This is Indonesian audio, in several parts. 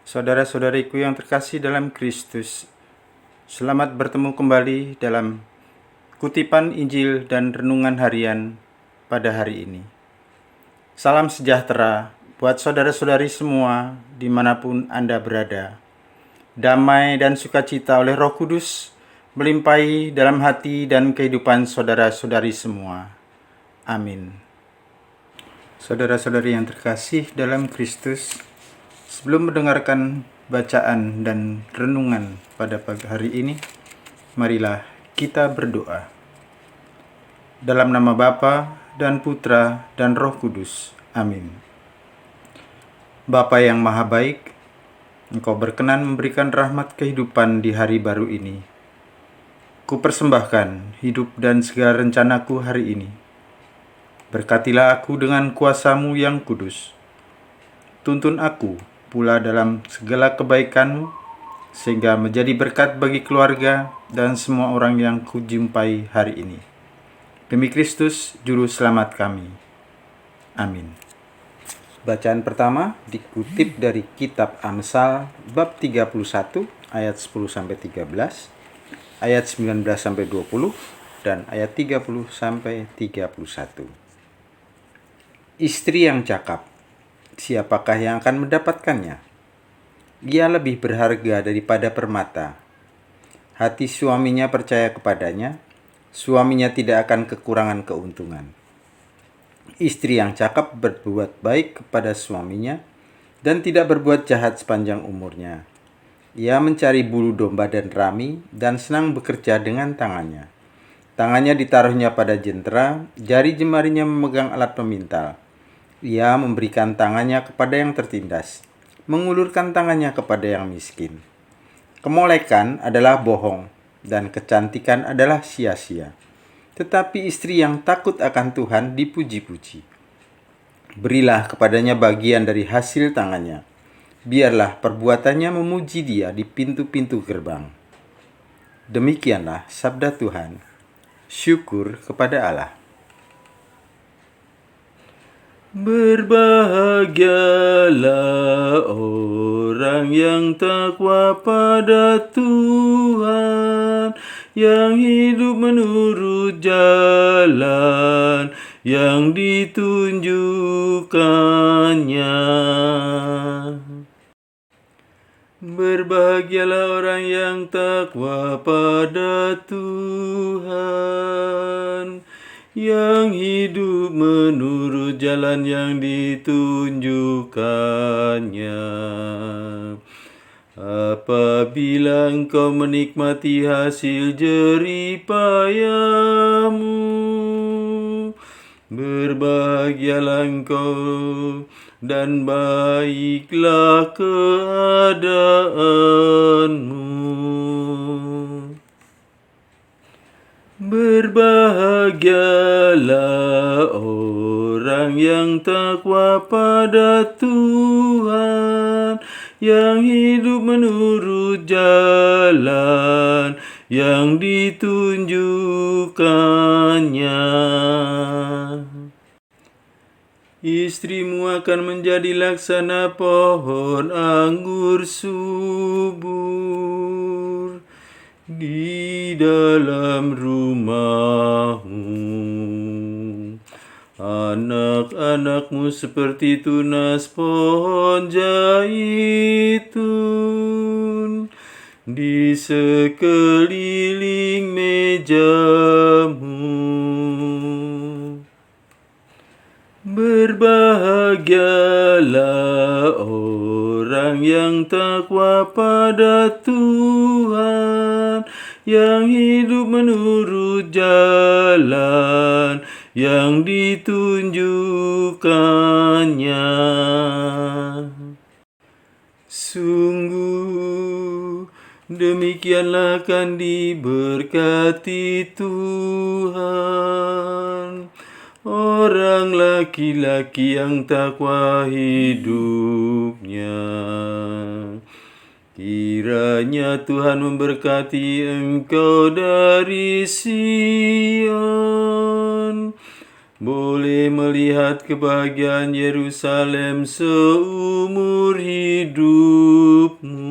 Saudara-saudariku yang terkasih dalam Kristus, selamat bertemu kembali dalam kutipan Injil dan renungan harian pada hari ini. Salam sejahtera buat saudara-saudari semua dimanapun Anda berada. Damai dan sukacita oleh Roh Kudus melimpahi dalam hati dan kehidupan saudara-saudari semua. Amin. Saudara-saudari yang terkasih dalam Kristus, sebelum mendengarkan bacaan dan renungan pada pagi hari ini, marilah kita berdoa. Dalam nama Bapa dan Putra dan Roh Kudus. Amin. Bapa yang Maha Baik, Engkau berkenan memberikan rahmat kehidupan di hari baru ini. Kupersembahkan hidup dan segala rencanaku hari ini. Berkatilah aku dengan kuasa-Mu yang kudus. Tuntun aku pula dalam segala kebaikan-Mu, sehingga menjadi berkat bagi keluarga dan semua orang yang kujumpai hari ini. Demi Kristus, Juru Selamat kami. Amin. Bacaan pertama dikutip dari kitab Amsal bab 31 ayat 10-13, ayat 19-20, dan ayat 30-31. Istri yang cakap, siapakah yang akan mendapatkannya? Ia lebih berharga daripada permata. Hati suaminya percaya kepadanya, suaminya tidak akan kekurangan keuntungan. Istri yang cakap berbuat baik kepada suaminya dan tidak berbuat jahat sepanjang umurnya. Ia mencari bulu domba dan rami dan senang bekerja dengan tangannya. Tangannya ditaruhnya pada jentera, jari jemarinya memegang alat pemintal. Ia memberikan tangannya kepada yang tertindas, mengulurkan tangannya kepada yang miskin. Kemolekan adalah bohong, dan kecantikan adalah sia-sia. Tetapi istri yang takut akan Tuhan dipuji-puji. Berilah kepadanya bagian dari hasil tangannya. Biarlah perbuatannya memuji Dia di pintu-pintu gerbang. Demikianlah sabda Tuhan. Syukur kepada Allah. Berbahagialah orang yang takwa pada Tuhan, yang hidup menurut jalan yang ditunjukkannya. Berbahagialah orang yang takwa pada Tuhan, yang hidup menurut jalan yang ditunjukkannya. Apabila engkau menikmati hasil jerih payahmu, berbahagialah engkau dan baiklah keadaanmu. Berbahagialah orang yang takwa pada Tuhan, yang hidup menurut jalan yang ditunjukkannya. Istrimu akan menjadi laksana pohon anggur subur di dalam rumahmu. Anak-anakmu seperti tunas pohon zaitun di sekeliling mejamu. Berbahagialah orang yang takwa pada Tuhan, yang hidup menurut jalan yang ditunjukkannya. Sungguh demikianlah akan diberkati Tuhan orang laki-laki yang takwa hidupnya. Kiranya Tuhan memberkati engkau dari Sion, boleh melihat kebahagiaan Yerusalem seumur hidupmu.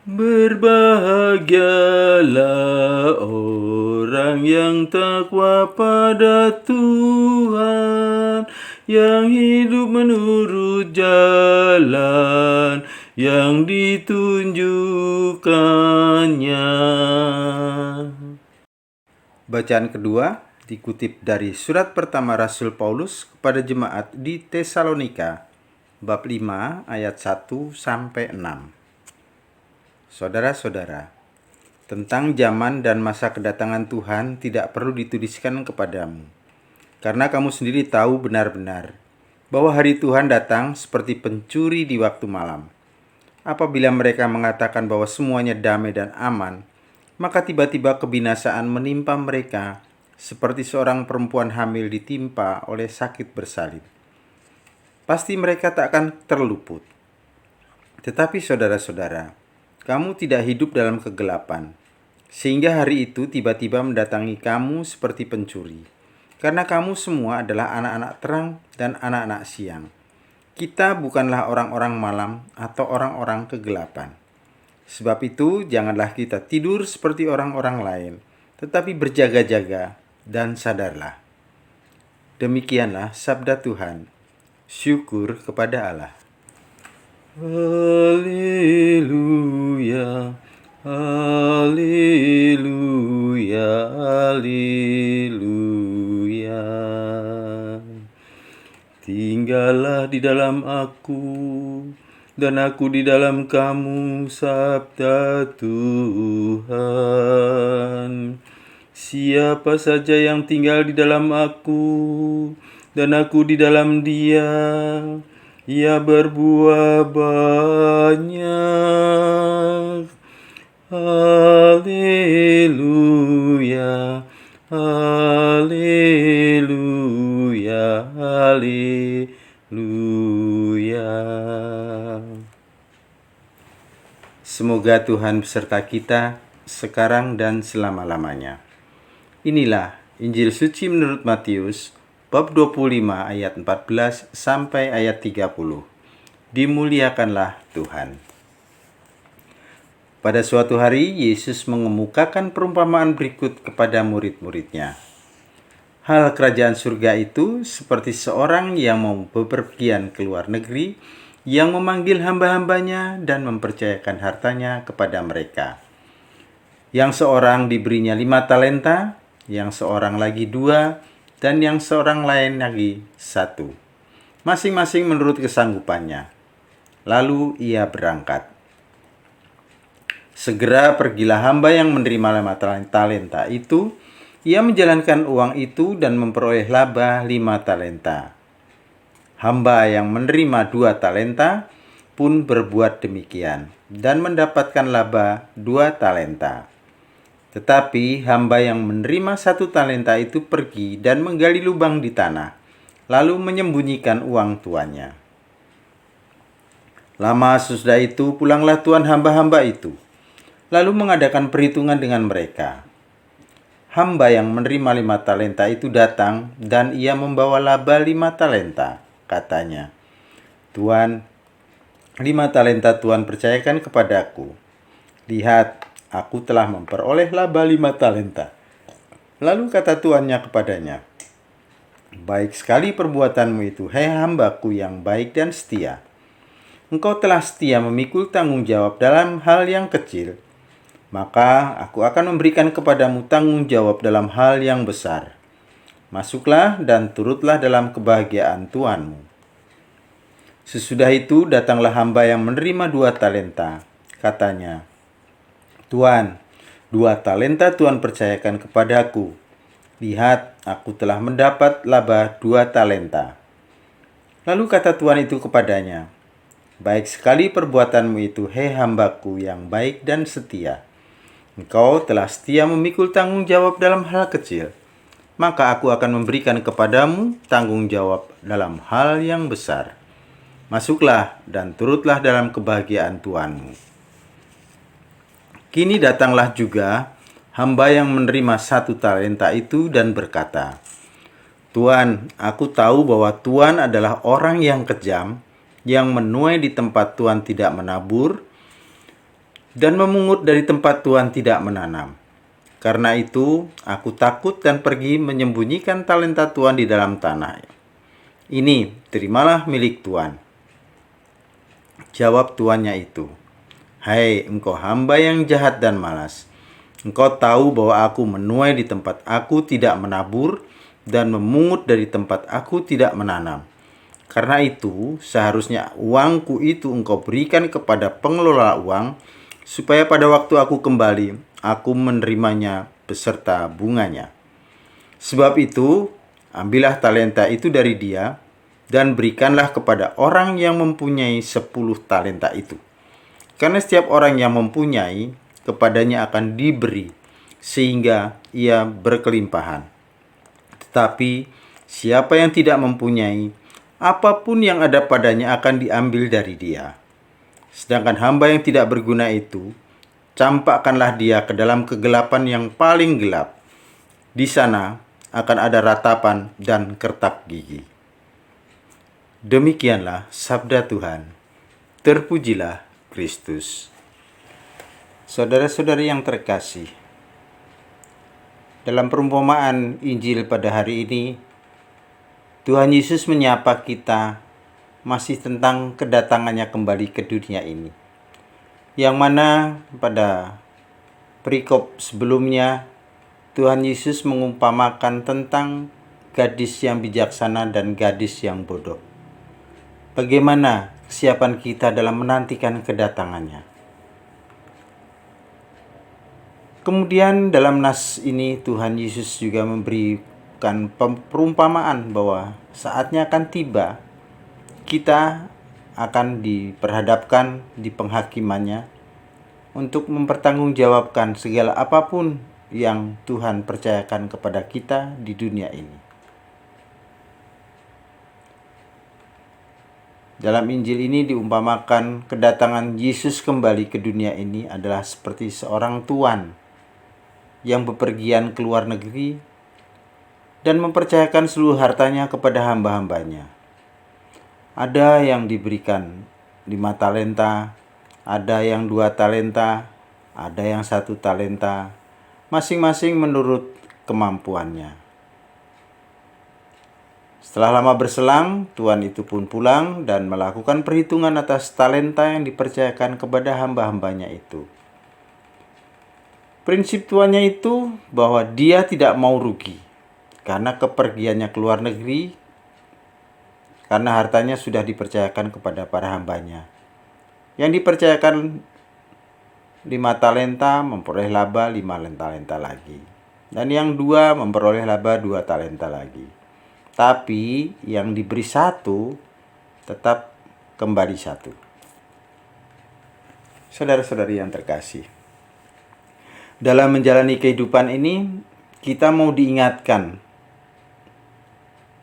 Berbahagialah orang yang takwa pada Tuhan, yang hidup menurut jalan yang ditunjukkannya. Bacaan kedua dikutip dari surat pertama Rasul Paulus kepada jemaat di Tesalonika, bab 5 ayat 1 sampai 6. Saudara-saudara, tentang zaman dan masa kedatangan Tuhan tidak perlu dituliskan kepadamu, karena kamu sendiri tahu benar-benar bahwa hari Tuhan datang seperti pencuri di waktu malam. Apabila mereka mengatakan bahwa semuanya damai dan aman, maka tiba-tiba kebinasaan menimpa mereka seperti seorang perempuan hamil ditimpa oleh sakit bersalin. Pasti mereka tak akan terluput. Tetapi saudara-saudara, kamu tidak hidup dalam kegelapan, sehingga hari itu tiba-tiba mendatangi kamu seperti pencuri. Karena kamu semua adalah anak-anak terang dan anak-anak siang. Kita bukanlah orang-orang malam atau orang-orang kegelapan. Sebab itu, janganlah kita tidur seperti orang-orang lain, tetapi berjaga-jaga dan sadarlah. Demikianlah sabda Tuhan. Syukur kepada Allah. Haleluya, haleluya, haleluya. Tinggallah di dalam aku, dan aku di dalam kamu, sabda Tuhan. Siapa saja yang tinggal di dalam aku, dan aku di dalam dia, ia berbuah banyak. Haleluya, haleluya, haleluya. Semoga Tuhan beserta kita sekarang dan selama-lamanya. Inilah Injil suci menurut Matius bab 25 ayat 14 sampai ayat 30. Dimuliakanlah Tuhan. Pada suatu hari, Yesus mengemukakan perumpamaan berikut kepada murid-muridnya. Hal kerajaan surga itu seperti seorang yang mau bepergian ke luar negeri, yang memanggil hamba-hambanya dan mempercayakan hartanya kepada mereka. Yang seorang diberinya 5 talenta, yang seorang lagi 2, dan yang seorang lain lagi 1, masing-masing menurut kesanggupannya. Lalu ia berangkat. Segera pergilah hamba yang menerima 5 talenta itu. Ia menjalankan uang itu dan memperoleh laba 5 talenta. Hamba yang menerima 2 talenta pun berbuat demikian dan mendapatkan laba 2 talenta. Tetapi hamba yang menerima 1 talenta itu pergi dan menggali lubang di tanah, lalu menyembunyikan uang tuannya. Lama sesudah itu pulanglah tuan hamba-hamba itu, lalu mengadakan perhitungan dengan mereka. Hamba yang menerima 5 talenta itu datang dan ia membawa laba 5 talenta. Katanya, "Tuan, 5 talenta Tuan percayakan kepadaku. Lihat, aku telah memperoleh laba 5 talenta." Lalu kata tuannya kepadanya, "Baik sekali perbuatanmu itu, hai hambaku yang baik dan setia. Engkau telah setia memikul tanggung jawab dalam hal yang kecil. Maka aku akan memberikan kepadamu tanggung jawab dalam hal yang besar. Masuklah dan turutlah dalam kebahagiaan tuanmu." Sesudah itu datanglah hamba yang menerima 2 talenta. Katanya, "Tuan, 2 talenta Tuan percayakan kepadaku. Lihat, aku telah mendapat laba 2 talenta." Lalu kata tuan itu kepadanya, "Baik sekali perbuatanmu itu, hei hambaku yang baik dan setia. Engkau telah setia memikul tanggung jawab dalam hal kecil. Maka aku akan memberikan kepadamu tanggung jawab dalam hal yang besar. Masuklah dan turutlah dalam kebahagiaan tuanmu." Kini datanglah juga hamba yang menerima 1 talenta itu dan berkata, "Tuan, aku tahu bahwa Tuan adalah orang yang kejam, yang menuai di tempat Tuan tidak menabur, dan memungut dari tempat Tuan tidak menanam. Karena itu, aku takut dan pergi menyembunyikan talenta Tuan di dalam tanah. Ini, terimalah milik Tuan." Jawab tuannya itu, "Hai engkau hamba yang jahat dan malas. Engkau tahu bahwa aku menuai di tempat aku tidak menabur dan memungut dari tempat aku tidak menanam. Karena itu, seharusnya uangku itu engkau berikan kepada pengelola uang, supaya pada waktu aku kembali, aku menerimanya beserta bunganya. Sebab itu, ambillah talenta itu dari dia, dan berikanlah kepada orang yang mempunyai 10 talenta itu. Karena setiap orang yang mempunyai, kepadanya akan diberi, sehingga ia berkelimpahan. Tetapi siapa yang tidak mempunyai, apapun yang ada padanya akan diambil dari dia. Sedangkan hamba yang tidak berguna itu, campakkanlah dia ke dalam kegelapan yang paling gelap. Di sana akan ada ratapan dan kertak gigi." Demikianlah sabda Tuhan. Terpujilah Kristus. Saudara-saudari yang terkasih, dalam perumpamaan Injil pada hari ini, Tuhan Yesus menyapa kita masih tentang kedatangannya kembali ke dunia ini. Yang mana pada perikop sebelumnya, Tuhan Yesus mengumpamakan tentang gadis yang bijaksana dan gadis yang bodoh. Bagaimana kesiapan kita dalam menantikan kedatangannya? Kemudian dalam nas ini Tuhan Yesus juga memberikan perumpamaan bahwa saatnya akan tiba, kita akan diperhadapkan di penghakimannya untuk mempertanggungjawabkan segala apapun yang Tuhan percayakan kepada kita di dunia ini. Dalam Injil ini diumpamakan kedatangan Yesus kembali ke dunia ini adalah seperti seorang tuan yang bepergian ke luar negeri dan mempercayakan seluruh hartanya kepada hamba-hambanya. Ada yang diberikan 5 talenta, ada yang 2 talenta, ada yang 1 talenta, masing-masing menurut kemampuannya. Setelah lama berselang, tuan itu pun pulang dan melakukan perhitungan atas talenta yang dipercayakan kepada hamba-hambanya itu. Prinsip tuannya itu bahwa dia tidak mau rugi karena kepergiannya ke luar negeri, karena hartanya sudah dipercayakan kepada para hambanya. Yang dipercayakan 5 talenta memperoleh laba 5 talenta lagi. Dan yang 2 memperoleh laba 2 talenta lagi. Tapi yang diberi 1 tetap kembali 1. Saudara-saudari yang terkasih, dalam menjalani kehidupan ini, kita mau diingatkan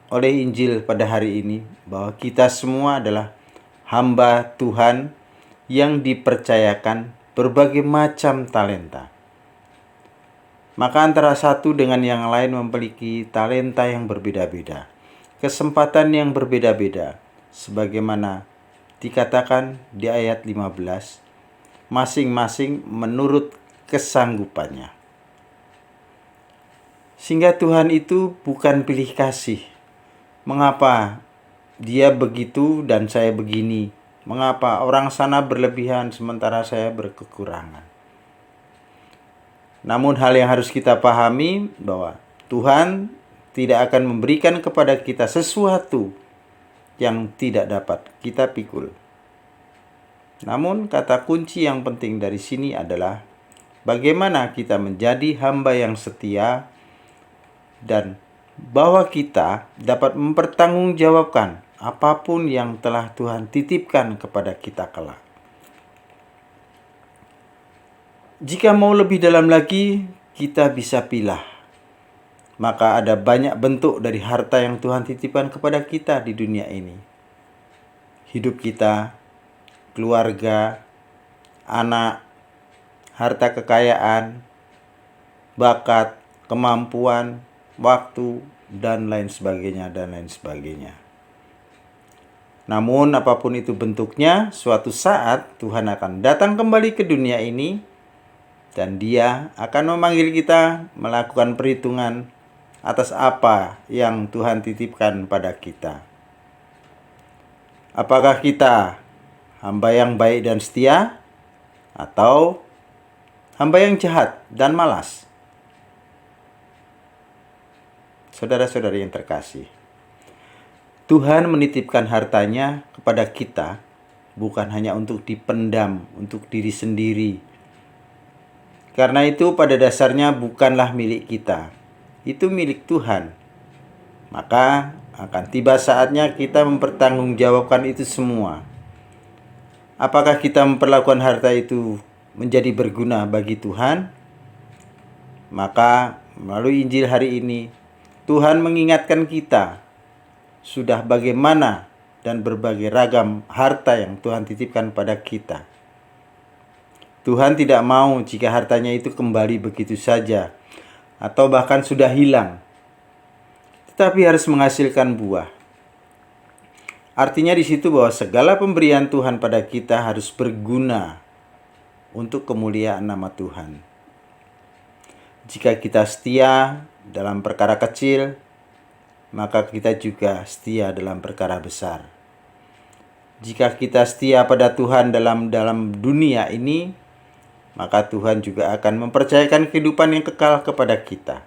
oleh Injil pada hari ini bahwa kita semua adalah hamba Tuhan yang dipercayakan berbagai macam talenta. Maka antara satu dengan yang lain memiliki talenta yang berbeda-beda, kesempatan yang berbeda-beda, sebagaimana dikatakan di ayat 15, masing-masing menurut kesanggupannya. Sehingga Tuhan itu bukan pilih kasih. Mengapa dia begitu dan saya begini? Mengapa orang sana berlebihan sementara saya berkekurangan? Namun hal yang harus kita pahami bahwa Tuhan tidak akan memberikan kepada kita sesuatu yang tidak dapat kita pikul. Namun kata kunci yang penting dari sini adalah bagaimana kita menjadi hamba yang setia dan bahwa kita dapat mempertanggungjawabkan apapun yang telah Tuhan titipkan kepada kita kelak. Jika mau lebih dalam lagi, kita bisa pilah. Maka ada banyak bentuk dari harta yang Tuhan titipkan kepada kita di dunia ini. Hidup kita, keluarga, anak, harta kekayaan, bakat, kemampuan, waktu, dan lain sebagainya, dan lain sebagainya. Namun apapun itu bentuknya, suatu saat Tuhan akan datang kembali ke dunia ini dan Dia akan memanggil kita melakukan perhitungan atas apa yang Tuhan titipkan pada kita. Apakah kita hamba yang baik dan setia atau hamba yang jahat dan malas? Saudara-saudari yang terkasih, Tuhan menitipkan hartanya kepada kita bukan hanya untuk dipendam, untuk diri sendiri. Karena itu pada dasarnya bukanlah milik kita, itu milik Tuhan. Maka akan tiba saatnya kita mempertanggungjawabkan itu semua. Apakah kita memperlakukan harta itu menjadi berguna bagi Tuhan? Maka melalui Injil hari ini, Tuhan mengingatkan kita sudah bagaimana dan berbagai ragam harta yang Tuhan titipkan pada kita. Tuhan tidak mau jika hartanya itu kembali begitu saja atau bahkan sudah hilang, tetapi harus menghasilkan buah. Artinya di situ bahwa segala pemberian Tuhan pada kita harus berguna untuk kemuliaan nama Tuhan. Jika kita setia dalam perkara kecil, maka kita juga setia dalam perkara besar. Jika kita setia pada Tuhan dalam dunia ini, maka Tuhan juga akan mempercayakan kehidupan yang kekal kepada kita.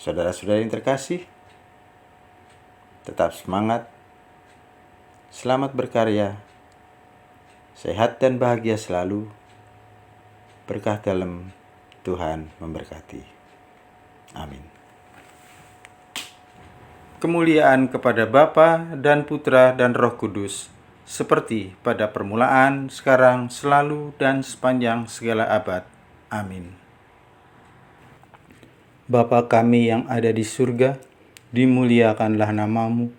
Saudara-saudari yang terkasih, tetap semangat, selamat berkarya, sehat dan bahagia selalu. Berkah dalam Tuhan memberkati. Amin. Kemuliaan kepada Bapa dan Putra dan Roh Kudus, seperti pada permulaan, sekarang, selalu, dan sepanjang segala abad. Amin. Bapa kami yang ada di surga, dimuliakanlah namamu,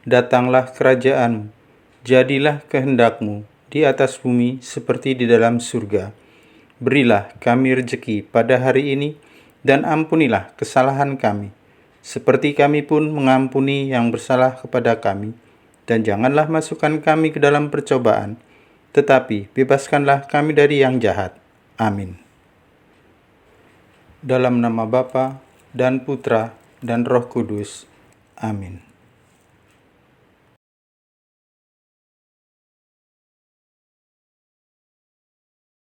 datanglah kerajaan-Mu, jadilah kehendak-Mu di atas bumi seperti di dalam surga. Berilah kami rejeki pada hari ini, dan ampunilah kesalahan kami, seperti kami pun mengampuni yang bersalah kepada kami. Dan janganlah masukkan kami ke dalam percobaan, tetapi bebaskanlah kami dari yang jahat. Amin. Dalam nama Bapa dan Putra dan Roh Kudus. Amin.